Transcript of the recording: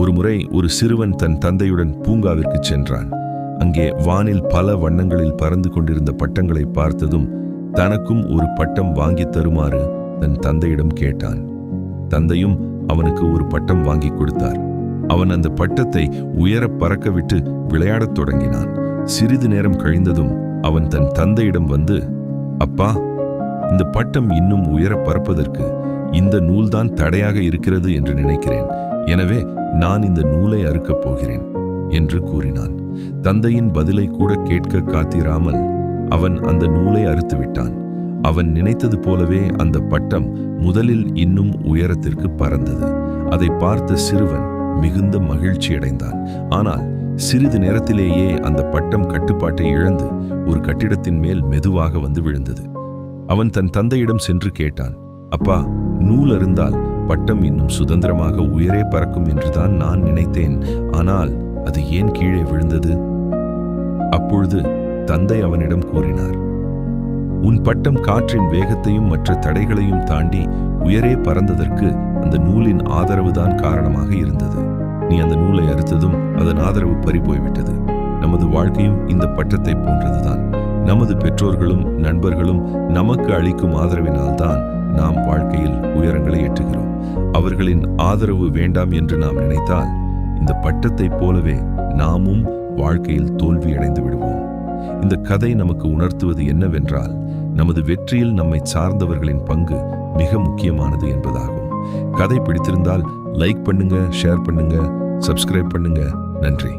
ஒருமுறை ஒரு சிறுவன் தன் தந்தையுடன் பூங்காவிற்கு சென்றான். அங்கே வானில் பல வண்ணங்களில் பறந்து கொண்டிருந்த பட்டங்களை பார்த்ததும் தனக்கும் ஒரு பட்டம் வாங்கி தருமாறு தன் தந்தையிடம் கேட்டான். தந்தையும் அவனுக்கு ஒரு பட்டம் வாங்கி கொடுத்தார். அவன் அந்த பட்டத்தை உயர பறக்க விட்டு விளையாடத் தொடங்கினான். சிறிது நேரம் கழிந்ததும் அவன் தன் தந்தையிடம் வந்து, அப்பா, இந்த பட்டம் இன்னும் உயர பறப்பதற்கு இந்த நூல்தான் தடையாக இருக்கிறது என்று நினைக்கிறேன். எனவே நான் இந்த நூலை அறுக்கப் போகிறேன் என்று கூறினான். தந்தையின் பதிலை கூட கேட்க காத்திராமல் அவன் அந்த நூலை அறுத்து விட்டான். அவன் நினைத்தது போலவே அந்த பட்டம் முதலில் இன்னும் உயரத்திற்கு பறந்தது. அதை பார்த்த சிறுவன் மிகுந்த மகிழ்ச்சியடைந்தான். ஆனால் சிறிது நேரத்திலேயே அந்த பட்டம் கட்டுப்பாட்டை இழந்து ஒரு கட்டிடத்தின் மேல் மெதுவாக வந்து விழுந்தது. அவன் தன் தந்தையிடம் சென்று கேட்டான், அப்பா, நூல் அருந்தால் பட்டம் இன்னும் சுதந்திரமாக உயரே பறக்கும் என்றுதான் நான் நினைத்தேன். ஆனால் அது ஏன் கீழே விழுந்தது? அப்பொழுது தந்தை அவனிடம் கூறினார், உன் பட்டம் காற்றின் வேகத்தையும் மற்ற தடைகளையும் தாண்டி உயரே பறந்ததற்கு அந்த நூலின் ஆதரவுதான் காரணமாக இருந்தது. நீ அந்த நூலை அறுத்ததும் அதன் ஆதரவு பறிபோய்விட்டது. நமது வாழ்க்கையும் இந்த பட்டத்தை போன்றதுதான். நமது பெற்றோர்களும் நண்பர்களும் நமக்கு அளிக்கும் ஆதரவினால்தான் நாம் வாழ்க்கையில் உயரங்களை எட்டுகிறோம். அவர்களின் ஆதரவு வேண்டாம் என்று நாம் நினைத்தால் இந்த பட்டத்தை போலவே நாமும் வாழ்க்கையில் தோல்வியடைந்து விடுவோம். இந்த கதை நமக்கு உணர்த்துவது என்னவென்றால், நமது வெற்றியில் நம்மை சார்ந்தவர்களின் பங்கு மிக முக்கியமானது என்பதாகும். கதை பிடித்திருந்தால் லைக் பண்ணுங்க, ஷேர் பண்ணுங்க, சப்ஸ்கிரைப் பண்ணுங்க. நன்றி.